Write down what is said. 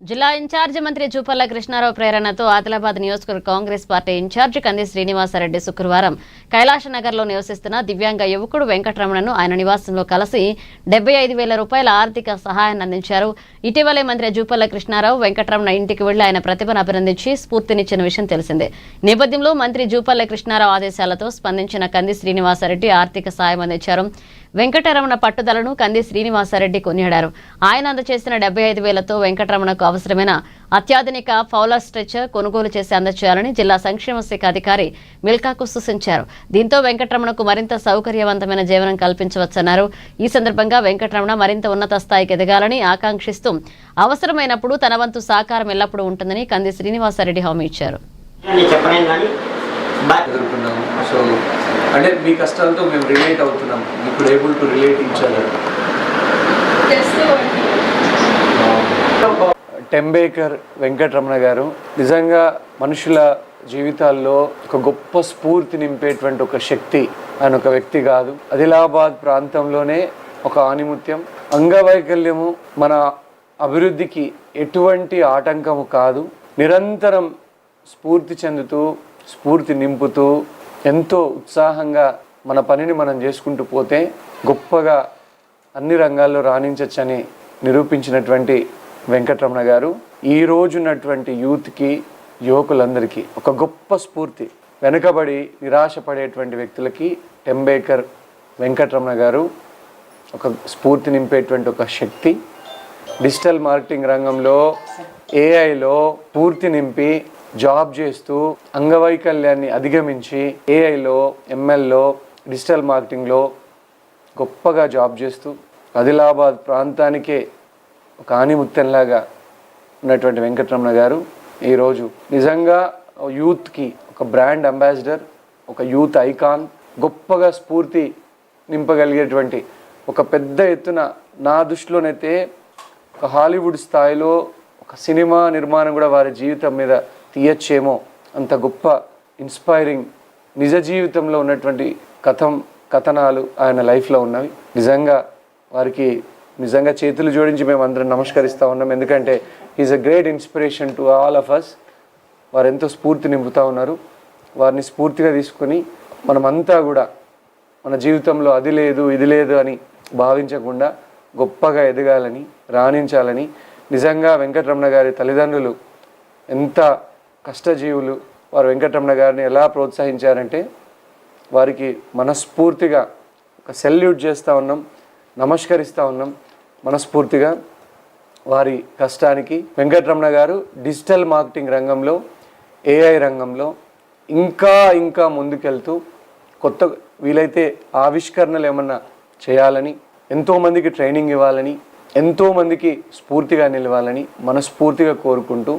జిల్లా ఇన్ఛార్జి మంత్రి జూపల్లి కృష్ణారావు ప్రేరణతో ఆదిలాబాద్ నియోజకవర్గ కాంగ్రెస్ పార్టీ ఇన్ఛార్జి కంది శ్రీనివాసరెడ్డి శుక్రవారం కైలాసనగర్లో నివసిస్తున్న దివ్యాంగ యువకుడు వెంకటరమణను ఆయన నివాసంలో కలిసి 75,000 రూపాయల ఆర్థిక సహాయాన్ని అందించారు. ఇటీవలే మంత్రి జూపల్లి కృష్ణారావు వెంకటరమణ ఇంటికి వెళ్లి ఆయన ప్రతిభను అభినందించి స్ఫూర్తినిచ్చిన విషయం తెలిసిందే. నేపథ్యంలో మంత్రి జూపల్లి కృష్ణారావు ఆదేశాలతో స్పందించిన కంది శ్రీనివాసరెడ్డి ఆర్థిక సాయం అందించారు. వెంకటరమణ పట్టుదలను కంది శ్రీనివాసరెడ్డి కొనియాడారు. ఆయన అందజేసిన 75,000తో వెంకటరమణకు అవసరమైన అత్యాధునిక ఫౌలర్ స్ట్రెచర్ కొనుగోలు చేసి అందజేయాలని జిల్లా సంక్షేమ శాఖ అధికారి మిల్కాకు సూచించారు. దీంతో వెంకటరమణకు మరింత సౌకర్యవంతమైన జీవనం కల్పించవచ్చన్నారు. ఈ సందర్భంగా వెంకటరమణ మరింత ఉన్నత స్థాయికి ఎదగాలని ఆకాంక్షిస్తూ అవసరమైనప్పుడు తన వంతు సహకారం ఎల్లప్పుడూ ఉంటుందని కంది శ్రీనివాసరెడ్డి హామీ ఇచ్చారు. సో అంటే మీ కష్టాలతో మేము రిలేట్ అవుతున్నాం, ఇప్పుడు able to relate each other. Tembekar Venkataramana గారు నిజంగా మనుషుల జీవితాల్లో ఒక గొప్ప స్ఫూర్తి నింపేటువంటి ఒక శక్తి. ఆయన ఒక వ్యక్తి కాదు, ఆదిలాబాద్ ప్రాంతంలోనే ఒక ఆణిముత్యం. అంగవైకల్యము మన అభివృద్ధికి ఎటువంటి ఆటంకము కాదు. నిరంతరం స్ఫూర్తి చెందుతూ స్ఫూర్తి నింపుతూ ఎంతో ఉత్సాహంగా మన పనిని మనం చేసుకుంటూ పోతే గొప్పగా అన్ని రంగాల్లో రాణించవచ్చని నిరూపించినటువంటి వెంకటరమణ గారు ఈ రోజున్నటువంటి యూత్కి, యువకులందరికీ ఒక గొప్ప స్ఫూర్తి. వెనుకబడి నిరాశపడేటువంటి వ్యక్తులకి టెంబేకర్ వెంకటరమణ గారు ఒక స్ఫూర్తి నింపేటువంటి ఒక శక్తి. డిజిటల్ మార్కెటింగ్ రంగంలో, ఏఐలో స్ఫూర్తి నింపి జాబ్ చేస్తూ అంగవైకల్యాన్ని అధిగమించి ఏఐలో, ఎంఎల్లో, డిజిటల్ మార్కెటింగ్లో గొప్పగా జాబ్ చేస్తూ ఆదిలాబాద్ ప్రాంతానికే ఒక ఆణిముత్యంలాగా ఉన్నటువంటి వెంకటరమణ గారు ఈరోజు నిజంగా యూత్కి ఒక బ్రాండ్ అంబాసిడర్, ఒక యూత్ ఐకాన్, గొప్పగా స్ఫూర్తి నింపగలిగేటువంటి ఒక పెద్ద ఎత్తున నా దృష్టిలోనైతే ఒక హాలీవుడ్ స్థాయిలో ఒక సినిమా నిర్మాణం కూడా వారి జీవితం మీద తీయచ్చేమో అంత గొప్ప ఇన్స్పైరింగ్ నిజ జీవితంలో ఉన్నటువంటి కథనాలు ఆయన లైఫ్లో ఉన్నవి. నిజంగా వారికి నిజంగా చేతులు జోడించి మేము అందరం నమస్కరిస్తూ ఉన్నాం. ఎందుకంటే is a great inspiration to all of us. వారు ఎంతో స్ఫూర్తి నింపుతూ ఉన్నారు. వారిని స్ఫూర్తిగా తీసుకొని మనమంతా కూడా మన జీవితంలో అది లేదు ఇది లేదు అని భావించకుండా గొప్పగా ఎదగాలని, రాణించాలని. నిజంగా వెంకటరమణ గారి తల్లిదండ్రులు ఎంత కష్టజీవులు. వారు వెంకటరమణ గారిని ఎలా ప్రోత్సహించారంటే వారికి మనస్ఫూర్తిగా ఒక సెల్యూట్ చేస్తూ ఉన్నాం, నమస్కరిస్తూ ఉన్నాం మనస్ఫూర్తిగా వారి కష్టానికి. వెంకటరమణ గారు డిజిటల్ మార్కెటింగ్ రంగంలో, ఏఐ రంగంలో ఇంకా ముందుకెళ్తూ కొత్త వీలైతే ఆవిష్కరణలు ఏమన్నా చేయాలని, ఎంతోమందికి ట్రైనింగ్ ఇవ్వాలని, ఎంతోమందికి స్ఫూర్తిగా నిలవాలని మనస్ఫూర్తిగా కోరుకుంటూ